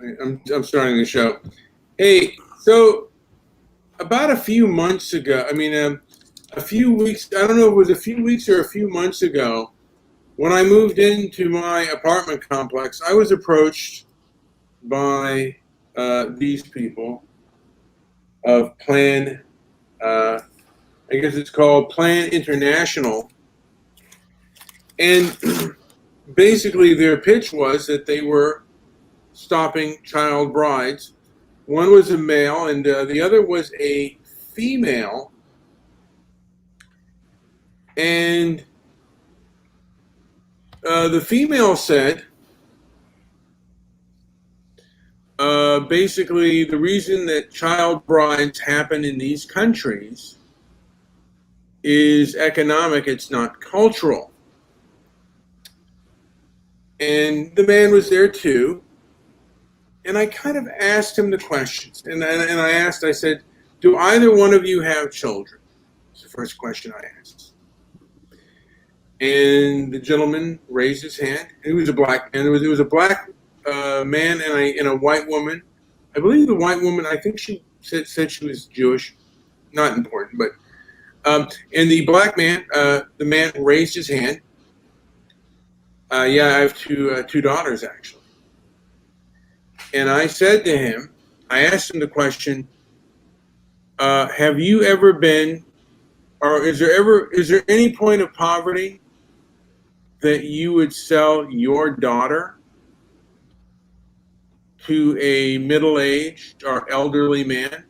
I'm starting the show. Hey, so about a few months ago, a few weeks, I don't know if it was a few weeks or a few months ago, when I moved into my apartment complex, I was approached by these people of uh, I guess it's called Plan International. And basically, their pitch was that they were stopping child brides. One was a male, and the other was a female. And the female said, basically, the reason that child brides happen in these countries is economic, it's not cultural. And the man was there too. And I kind of asked him the questions. And I said, do either one of you have children? That's the first question I asked. And the gentleman raised his hand. He was a black man. There was a black man and a white woman. I believe the white woman, I think she said she was Jewish. Not important, but and the black man, the man raised his hand. Yeah, I have two daughters actually. And I said to him, I asked him the question, have you ever been, or is there any point of poverty that you would sell your daughter to a middle-aged or elderly man?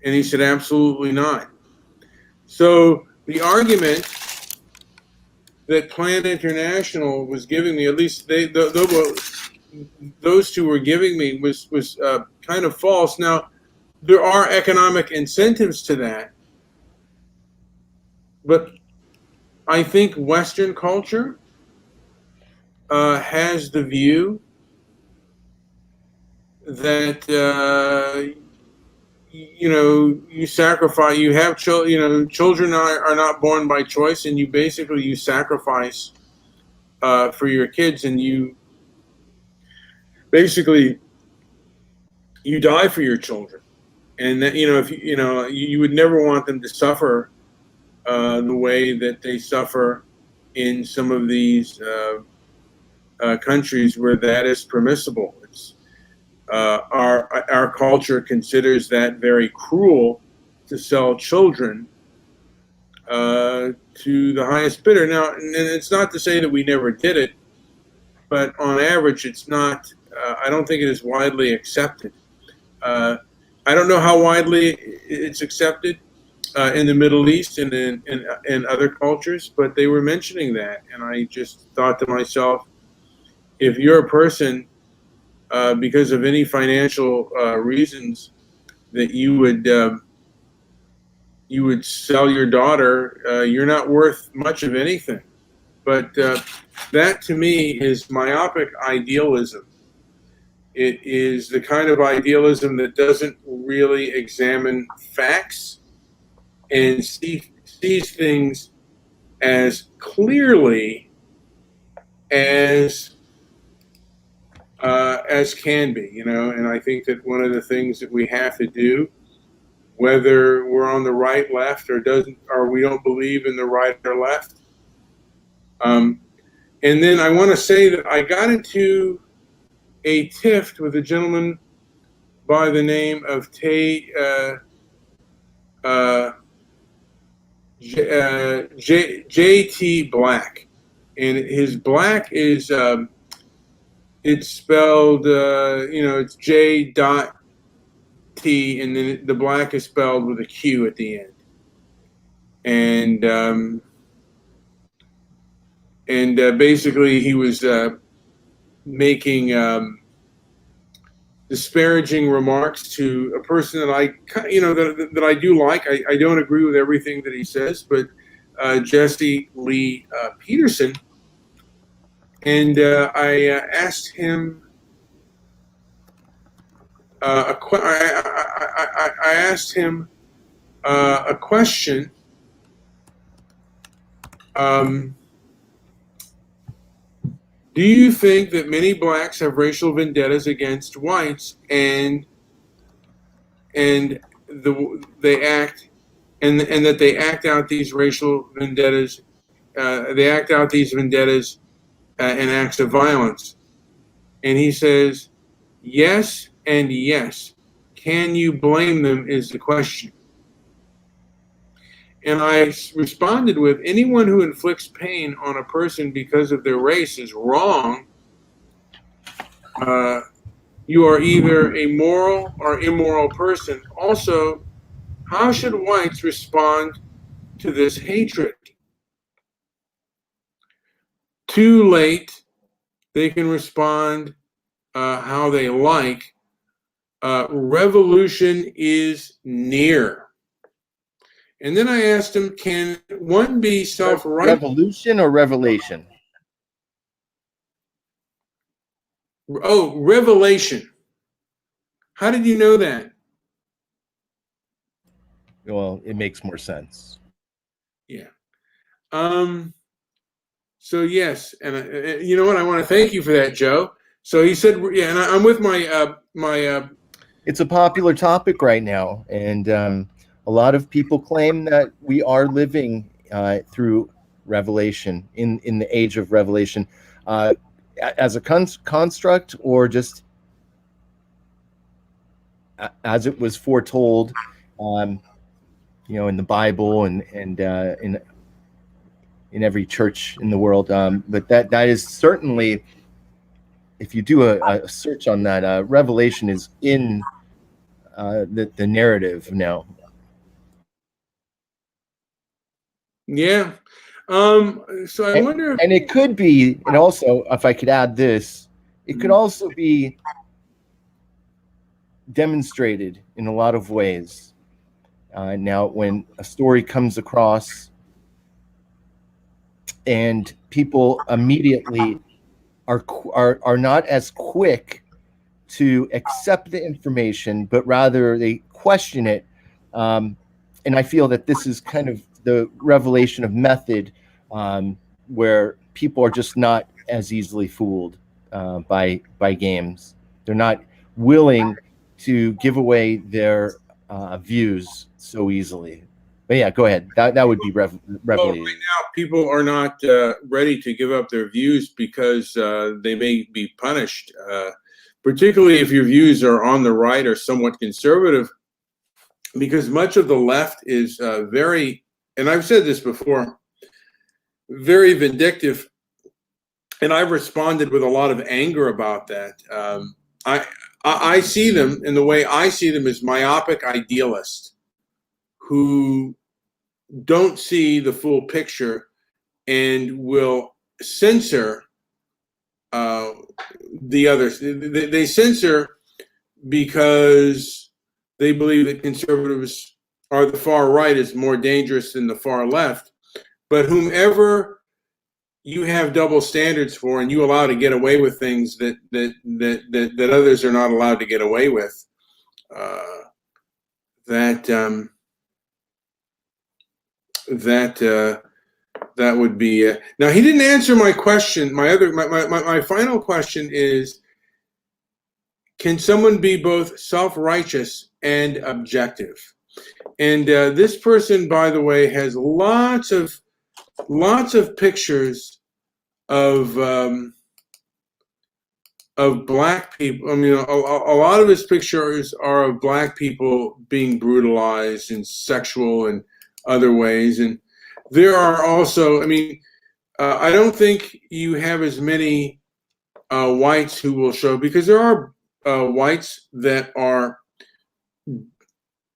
And he said, absolutely not. So the argument that Plan International was giving me, at least those two were giving me, was kind of false. Now, there are economic incentives to that, but I think Western culture has the view that you sacrifice. You have children. Children are not born by choice, and you sacrifice for your kids, and you basically you die for your children. And that, if you would never want them to suffer the way that they suffer in some of these countries where that is permissible. Our culture considers that very cruel to sell children to the highest bidder. Now, and it's not to say that we never did it, but on average, it's not. I don't think it is widely accepted. I don't know how widely it's accepted in the Middle East and in other cultures, but they were mentioning that, and I just thought to myself, if you're a person because of any financial reasons that you would sell your daughter, you're not worth much of anything. But that to me is myopic idealism. It is the kind of idealism that doesn't really examine facts and sees things as clearly as can be, and I think that one of the things that we have to do, whether we're on the right, left, or we don't believe in the right or left. And then I want to say that I got into a tiff with a gentleman by the name of J.T. Black, and his Black is it's spelled it's J. T, and then the Black is spelled with a Q at the end, and basically he was making disparaging remarks to a person that that I do like. I don't agree with everything that he says, but Jesse Lee Peterson, and I asked him. I asked him a question. Do you think that many blacks have racial vendettas against whites, and they act and that they act out these racial vendettas? They act out these vendettas and acts of violence. And he says, yes and yes. Can you blame them is the question. And I responded with, anyone who inflicts pain on a person because of their race is wrong. You are either a moral or immoral person. Also, how should whites respond to this hatred? Too late. They can respond how they like. Revolution is near. And then I asked him, can one be self-righteous? Revolution or revelation? Oh, revelation. How did you know that? Well, it makes more sense. Yeah. So yes, and you know what? I want to thank you for that, Joe. So he said, yeah, and I'm with my It's a popular topic right now, and a lot of people claim that we are living through revelation in the age of revelation, as a construct, or just as it was foretold, in the Bible and in every church in the world. But that is certainly, if you do a search on that, revelation is in the narrative now. Yeah. So I wonder if, and it could be, and also, if I could add this, it could also be demonstrated in a lot of ways. Now, when a story comes across and people immediately are not as quick to accept the information, but rather they question it. And I feel that this is kind of the revelation of method, where people are just not as easily fooled by games. They're not willing to give away their views so easily. But yeah, go ahead. That would be revelation. right now, people are not ready to give up their views because they may be punished, particularly if your views are on the right or somewhat conservative, because much of the left is very, and I've said this before, very vindictive, and I've responded with a lot of anger about that. I see them, and the way I see them is myopic idealists who don't see the full picture and will censor the others. They censor because they believe that conservatives or the far right is more dangerous than the far left. But whomever you have double standards for, and you allow to get away with things that others are not allowed to get away with, that would be now. He didn't answer my question. My final question is, can someone be both self-righteous and objective? And this person, by the way, has lots of pictures of black people. I mean, a lot of his pictures are of black people being brutalized in sexual and other ways. And there are also, I mean, I don't think you have as many whites who will show, because there are whites that are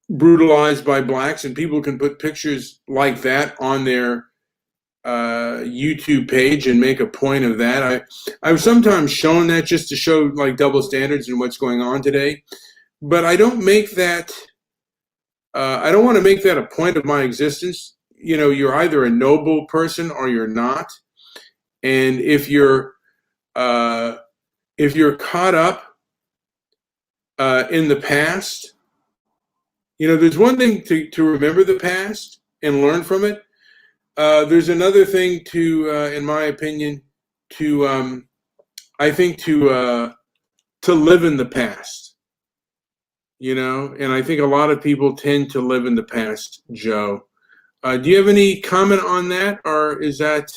brutalized by blacks, and people can put pictures like that on their YouTube page and make a point of that. I've sometimes shown that just to show like double standards and what's going on today, but I don't make that. I don't want to make that a point of my existence. You know, you're either a noble person or you're not, and if you're caught up in the past, you know, there's one thing to remember the past and learn from it. There's another thing to, in my opinion, to I think to live in the past, and I think a lot of people tend to live in the past, Joe. Do you have any comment on that, or is that?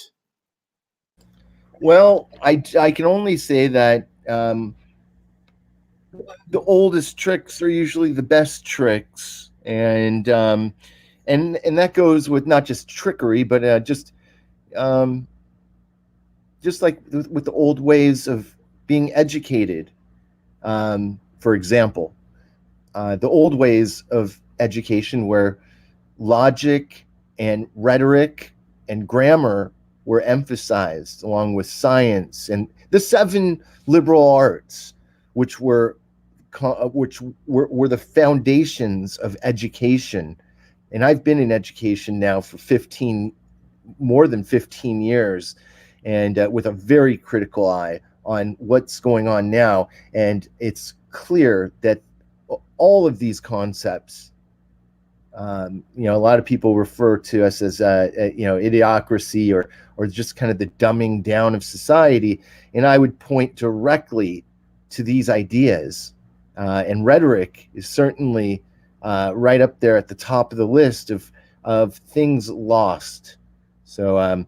Well, I can only say that the oldest tricks are usually the best tricks, and that goes with not just trickery, but um, just like with the old ways of being educated. For example, the old ways of education where logic and rhetoric and grammar were emphasized along with science and the seven liberal arts, which were which were the foundations of education. And I've been in education now for more than 15 years, and with a very critical eye on what's going on now. And it's clear that all of these concepts, a lot of people refer to us as, idiocracy, or just kind of the dumbing down of society. And I would point directly to these ideas. And rhetoric is certainly right up there at the top of the list of things lost. So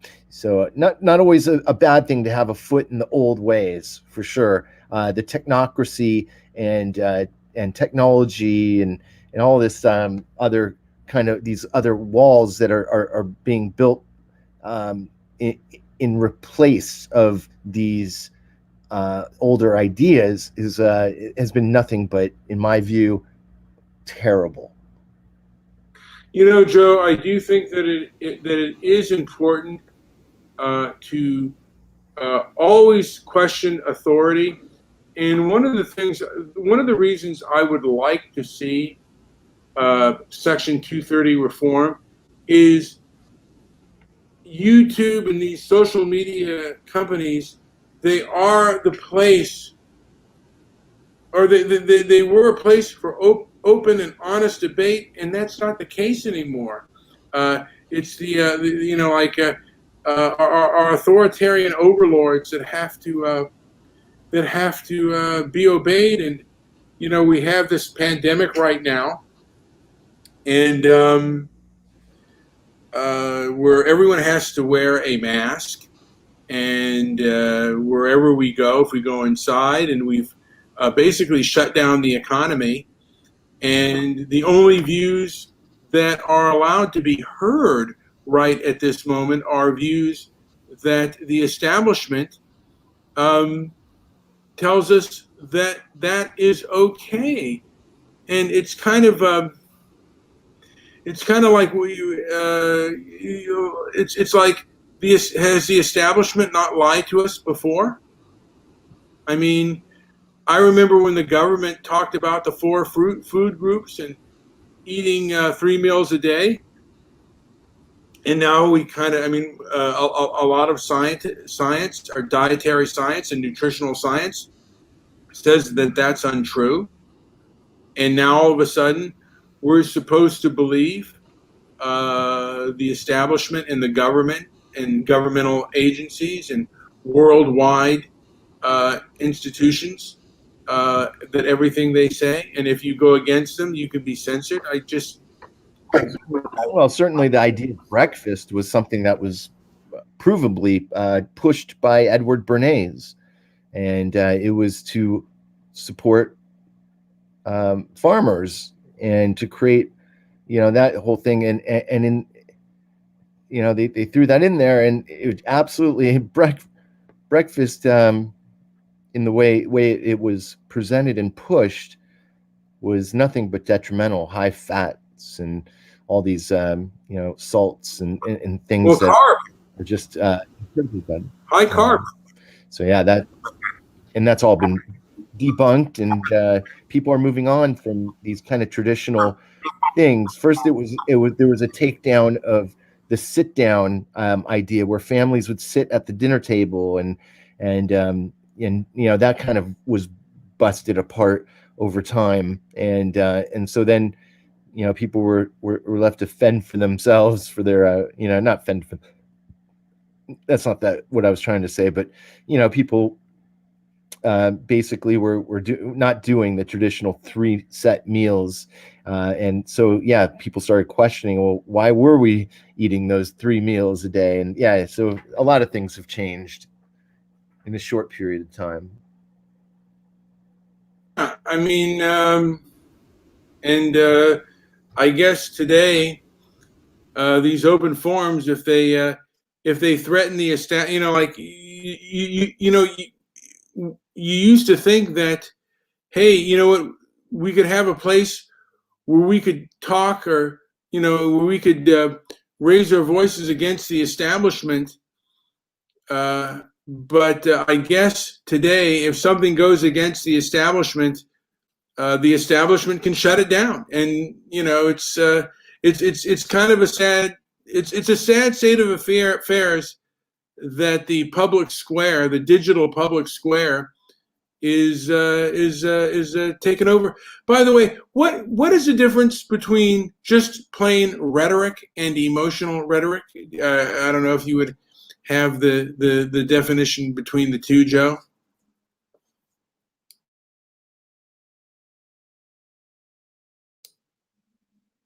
not always a bad thing to have a foot in the old ways, for sure. The technocracy and technology and all this other kind of these other walls that are being built in replace of these older ideas has been nothing but, in my view, terrible. Joe, I do think that it is important to always question authority. And one of the reasons I would like to see Section 230 reform is YouTube and these social media companies. They are the place, or they were a place for open and honest debate, and that's not the case anymore. It's our authoritarian overlords that have to be obeyed. And we have this pandemic right now, and where everyone has to wear a mask, and wherever we go, if we go inside, and we've basically shut down the economy, and the only views that are allowed to be heard right at this moment are views that the establishment tells us that is okay. And it's kind of like it's like has the establishment not lied to us before? I mean, I remember when the government talked about the four food groups and eating 3 meals a day, and now we kind of, a lot of science, or dietary science and nutritional science, says that that's untrue. And now all of a sudden, we're supposed to believe the establishment and the government and governmental agencies and worldwide institutions, that everything they say, and if you go against them, you can be censored. Well, certainly the idea of breakfast was something that was provably pushed by Edward Bernays, and it was to support farmers and to create, that whole thing, and in, they threw that in there, and it was absolutely breakfast in the way it was presented and pushed was nothing but detrimental, high fats and all these salts and things, well, that carb, are just incredibly bad. high carb. So yeah, that's all been debunked, and people are moving on from these kind of traditional things. First, there was a takedown of the sit down idea, where families would sit at the dinner table, and that kind of was busted apart over time, and so then people were left to fend for themselves, for their not fend for, that's not what I was trying to say, but people basically we're not doing the traditional 3 set meals, and so yeah, people started questioning, well, why were we eating those 3 meals a day? And yeah, so a lot of things have changed in a short period of time. I mean, and I guess today these open forums, if they threaten the like you used to think that, hey, you know what, we could have a place where we could talk, or where we could raise our voices against the establishment. But I guess today, if something goes against the establishment can shut it down, and it's kind of a sad it's a sad state of affairs that the public square, the digital public square, is taken over. By the way, what is the difference between just plain rhetoric and emotional rhetoric? I don't know if you would have the definition between the two, Joe.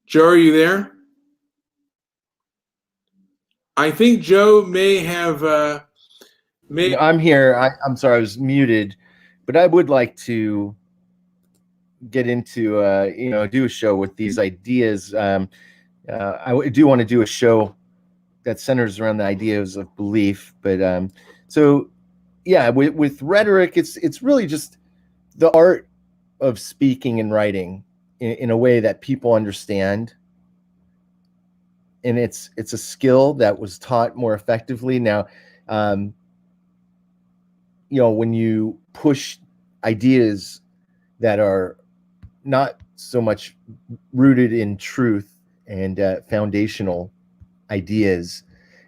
Joe, are you there? I think Joe may have. I'm here. I'm sorry, I was muted, but I would like to get into do a show with these ideas. I do want to do a show that centers around the ideas of belief, but so yeah, with rhetoric, it's really just the art of speaking and writing in a way that people understand, and it's a skill that was taught more effectively now. When you push ideas that are not so much rooted in truth and foundational ideas,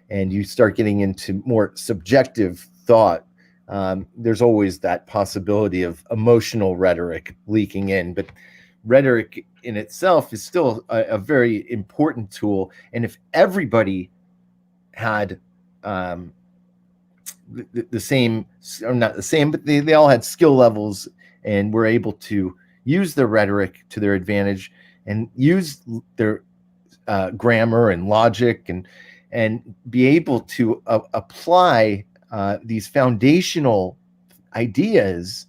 and you start getting into more subjective thought, there's always that possibility of emotional rhetoric leaking in. But rhetoric in itself is still a very important tool, and if everybody had the same, or not the same, but they all had skill levels and were able to use their rhetoric to their advantage and use their grammar and logic and be able to apply these foundational ideas,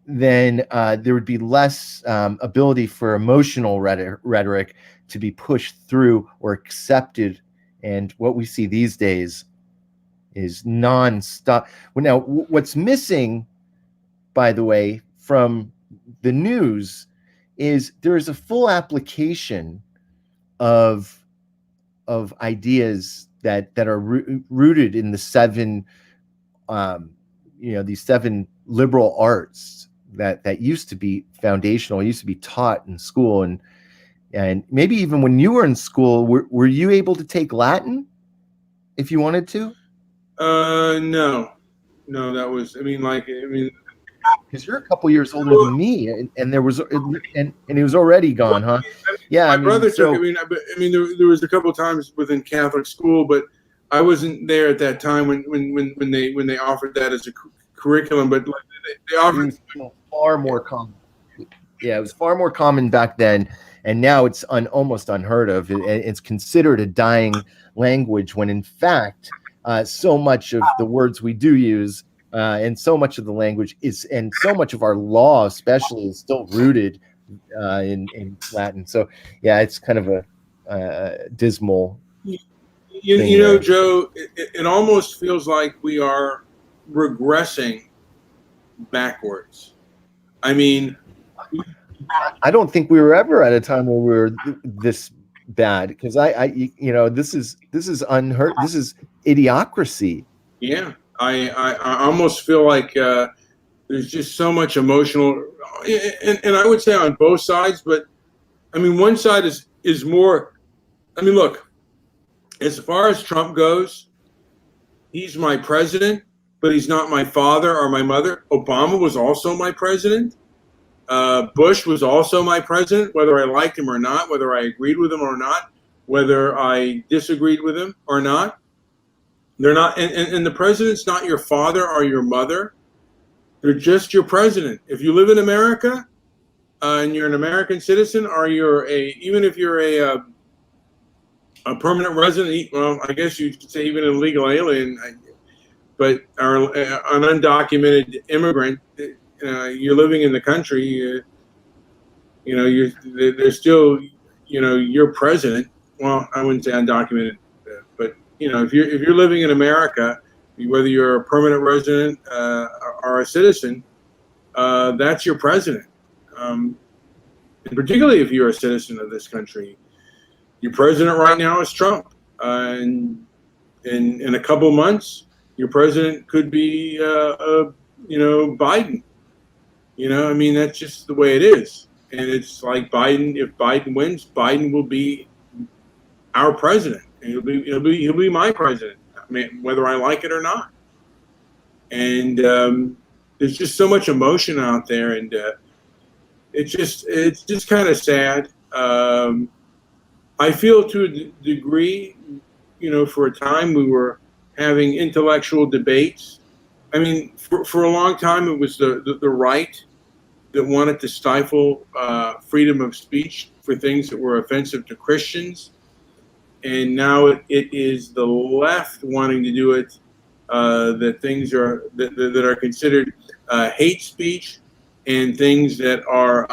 then there would be less ability for emotional rhetoric to be pushed through or accepted. And what we see these days is nonstop. Well, now, what's missing, by the way, from the news is there is a full application of ideas that are rooted in the 7 these 7 liberal arts that used to be foundational, used to be taught in school, and maybe even when you were in school, were you able to take Latin if you wanted to? No, that was, because you're a couple years older than me, and there was, and he was already gone, huh? Yeah, my brother took. There was a couple of times within Catholic school, but I wasn't there at that time when they offered that as a curriculum. But they offered far more common. Yeah, it was far more common back then, and now it's almost unheard of. It's considered a dying language, when in fact, so much of the words we do use, and so much of the language is, and so much of our law especially, is still rooted in Latin. So yeah, it's kind of a dismal thing. Joe, it almost feels like we are regressing backwards. I don't think we were ever at a time where we were this bad, because this is unheard. This is idiocracy. Yeah, I almost feel like there's just so much emotional, and I would say on both sides, but one side is more. Look, as far as Trump goes, he's my president, but he's not my father or my mother. Obama was also my president. Bush was also my president, whether I liked him or not, whether I agreed with him or not, whether I disagreed with him or not. They're not, and the president's not your father or your mother. They're just your president. If you live in America and you're an American citizen, or even if you're a permanent resident, well, I guess you could say even an illegal alien, but are an undocumented immigrant, you're living in the country. They're still, your president. Well, I wouldn't say undocumented, but if you're living in America, whether you're a permanent resident or a citizen, that's your president. And particularly if you're a citizen of this country, your president right now is Trump, and in a couple months, your president could be, Biden. I mean, that's just the way it is. And it's like Biden. If Biden wins, Biden will be our president. And he'll be my president. I mean, whether I like it or not. And there's just so much emotion out there, and it's just kind of sad. I feel to a degree, for a time we were having intellectual debates. I mean, for a long time it was the right that wanted to stifle freedom of speech for things that were offensive to Christians. And now it is the left wanting to do it, that things that are considered hate speech, and things that are,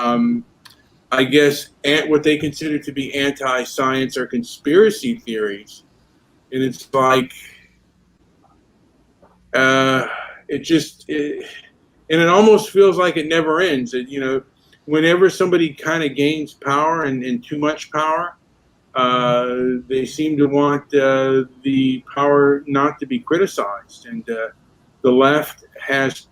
I guess, what they consider to be anti-science or conspiracy theories. And it's like, and it almost feels like it never ends. That, whenever somebody kind of gains power and too much power, they seem to want the power not to be criticized. And the left has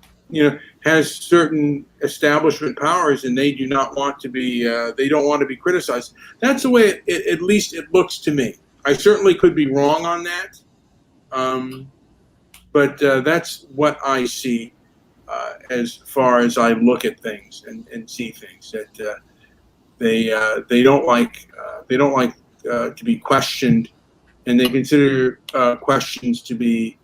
certain establishment powers, and they do not want to be. They don't want to be criticized. That's the way at least it looks to me. I certainly could be wrong on that, but that's what I see as far as I look at things and see things, that they don't like to be questioned, and they consider questions to be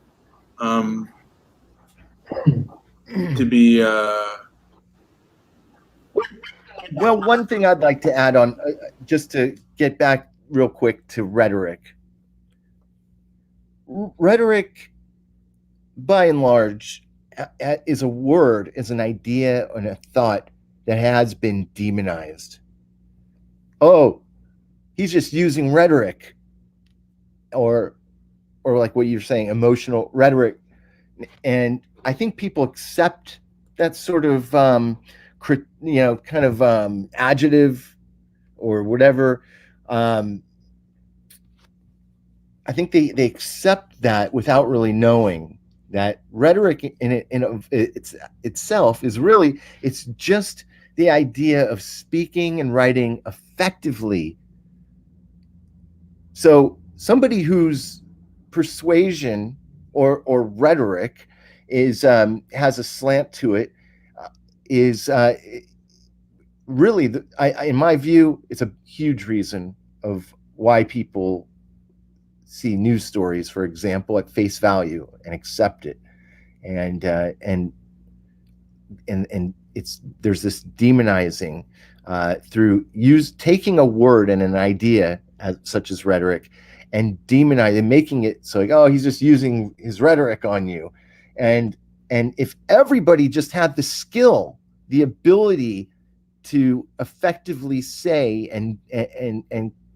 Well, one thing I'd like to add on, just to get back real quick to rhetoric. Rhetoric, by and large, is a word, is an idea and a thought that has been demonized. Oh, he's just using rhetoric, or like what you're saying, emotional rhetoric. And I think people accept that sort of adjective or whatever. I think they accept that without really knowing that rhetoric itself is really, it's just the idea of speaking and writing effectively. So somebody whose persuasion or rhetoric is has a slant to it, is really, in my view, it's a huge reason of why people see news stories, for example, at face value and accept it, and it's, there's this demonizing through taking a word and an idea such as rhetoric and demonizing and making it so like, oh, he's just using his rhetoric on you. And if everybody just had the skill, the ability to effectively say and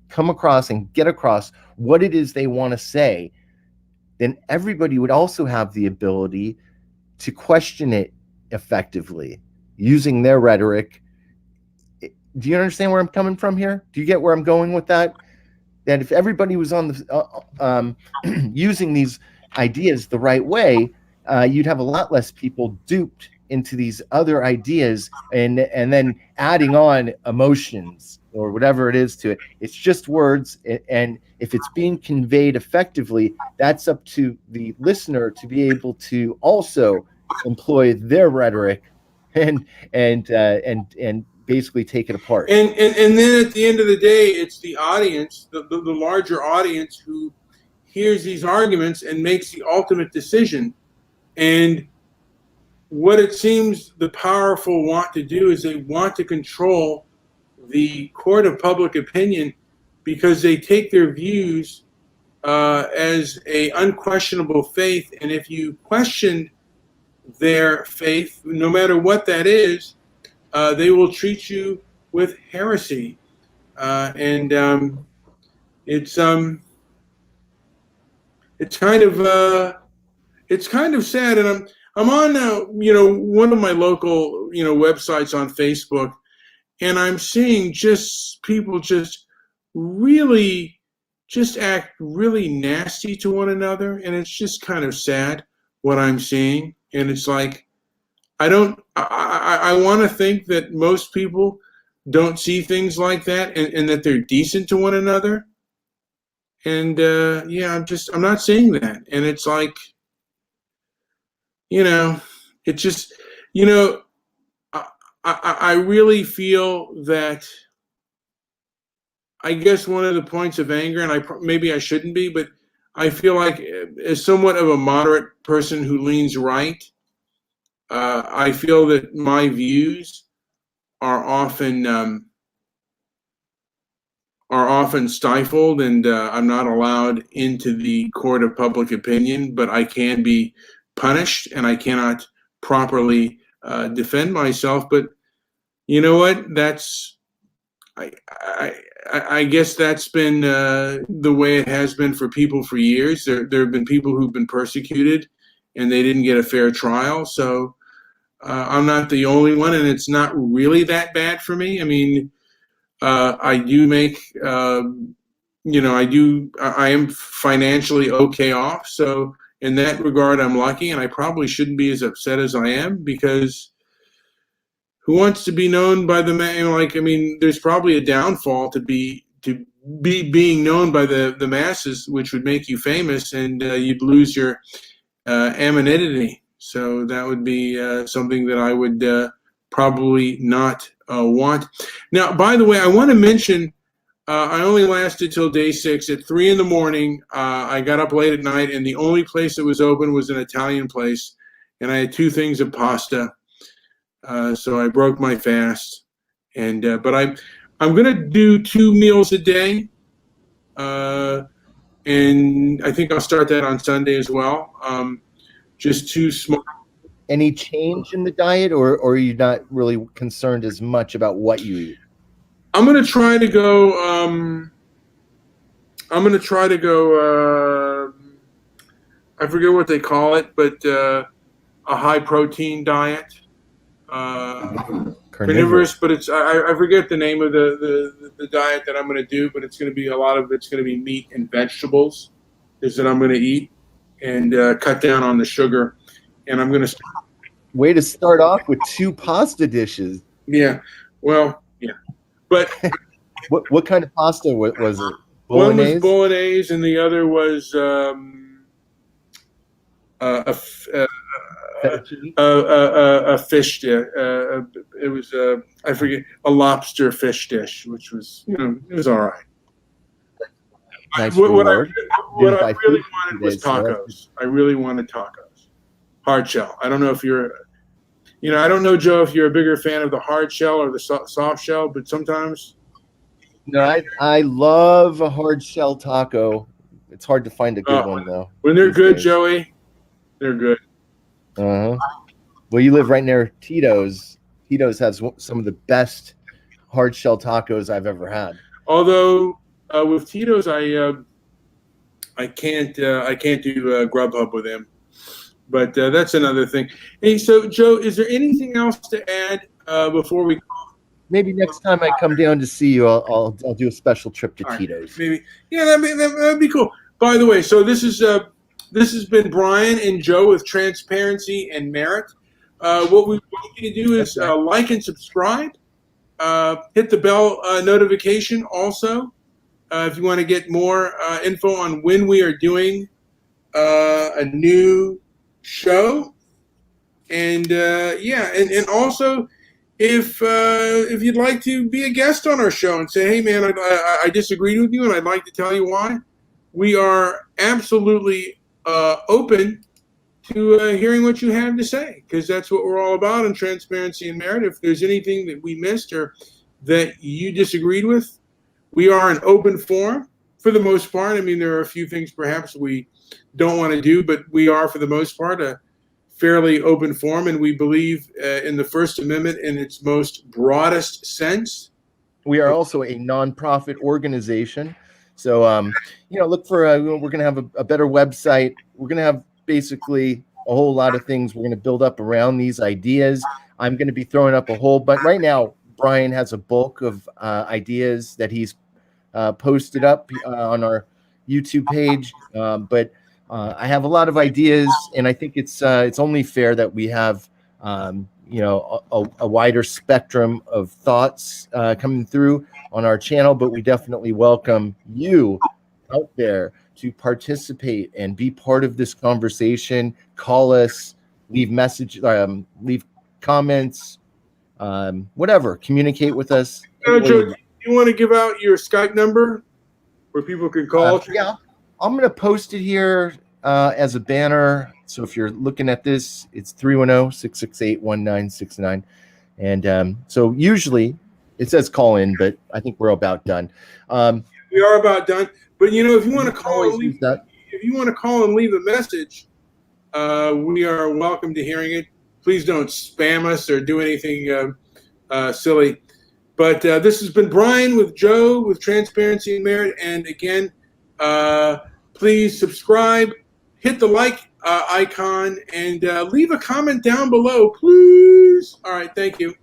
come across and get across what it is they want to say, then everybody would also have the ability to question it effectively using their rhetoric. Do you understand where I'm coming from here? Do you get where I'm going with that? That if everybody was on the using these ideas the right way, you'd have a lot less people duped into these other ideas and then adding on emotions or whatever it is to it. It's just words, and if it's being conveyed effectively, that's up to the listener to be able to also employ their rhetoric and basically take it apart. And then at the end of the day, it's the audience, the larger audience, who hears these arguments and makes the ultimate decision. And what it seems the powerful want to do is they want to control the court of public opinion because they take their views as a unquestionable faith, and if you question their faith, no matter what that is, they will treat you with heresy, and it's it's kind of it's kind of sad. And I'm on one of my local websites on Facebook, and I'm seeing just people just really just act really nasty to one another, and it's just kind of sad what I'm seeing. And it's like I want to think that most people don't see things like that, and that they're decent to one another. And I'm not seeing that, and it's like, it just, I really feel that, I guess one of the points of anger, and maybe I shouldn't be, but I feel like as somewhat of a moderate person who leans right, I feel that my views are often stifled, and I'm not allowed into the court of public opinion, but I can be punished, and I cannot properly defend myself. But you know what? I guess that's been the way it has been for people for years. There have been people who've been persecuted, and they didn't get a fair trial. So I'm not the only one, and it's not really that bad for me. I mean, I do make, I am financially okay off. So in that regard, I'm lucky, and I probably shouldn't be as upset as I am, because who wants to be known by the man? Like, I mean, there's probably a downfall to be being known by the masses, which would make you famous, and you'd lose your anonymity. So that would be something that I would probably not want. Now, by the way, I want to mention, I only lasted till day 6. At 3 a.m, I got up late at night, and the only place that was open was an Italian place, and I had 2 things of pasta. So I broke my fast, and but I'm going to do 2 meals a day, and I think I'll start that on Sunday as well. Just 2 small. Any change in the diet, or are you not really concerned as much about what you eat? I'm going to try to go. I forget what they call it, but a high protein diet. Carnivorous, but it's I forget the name of the diet that I'm going to do, but it's going to be a lot of it's going to be meat and vegetables is that I'm going to eat, and cut down on the sugar, and I'm going to. Way to start off with 2 pasta dishes. Yeah, well, yeah, but what kind of pasta was it? Bolognese? One was bolognese, and the other was a fish dish. It was I forget, a lobster fish dish, which was it was all right. Nice What I really wanted was tacos. I really wanted tacos, hard shell. I don't know if you're, I don't know, Joe, if you're a bigger fan of the hard shell or the soft shell, but sometimes. No, I love a hard shell taco. It's hard to find a good one though. When they're good, Joey, they're good. Well, you live right near Tito's. Tito's has some of the best hard shell tacos I've ever had. Although with Tito's, I can't do Grubhub with him, but that's another thing. Hey, so Joe, is there anything else to add before we? Maybe next time I come down to see you, I'll do a special trip to Tito's. Maybe, yeah, that'd be cool. By the way, so this has been Brian and Joe with Transparency and Merit. What we want you to do is like and subscribe. Hit the bell notification also if you want to get more info on when we are doing a new show. And and also if you'd like to be a guest on our show and say, hey man, I disagreed with you and I'd like to tell you why, we are absolutely open to hearing what you have to say, because that's what we're all about in Transparency and Merit. If there's anything that we missed or that you disagreed with, we are an open forum for the most part. I mean, there are a few things perhaps we don't want to do, but we are, for the most part, a fairly open forum, and we believe in the First Amendment in its most broadest sense. We are also a nonprofit organization. So, look for, we're going to have a better website. We're going to have basically a whole lot of things we're going to build up around these ideas. I'm going to be throwing up a whole, but right now, Brian has a bulk of ideas that he's posted up on our YouTube page. But I have a lot of ideas, and I think it's only fair that we have a wider spectrum of thoughts coming through on our channel. But we definitely welcome you out there to participate and be part of this conversation. Call us, leave leave comments, whatever. Communicate with us. Joe, do you want to give out your Skype number where people can call? Yeah, I'm going to post it here as a banner. So if you're looking at this, it's 310-668-1969. And so usually it says call in, but I think we're about done. We are about done. But, if you want to call and leave a message, we are welcome to hearing it. Please don't spam us or do anything silly. But this has been Brian with Joe with Transparency and Merit. And again, please subscribe, hit the like icon, and leave a comment down below, please. All right, thank you.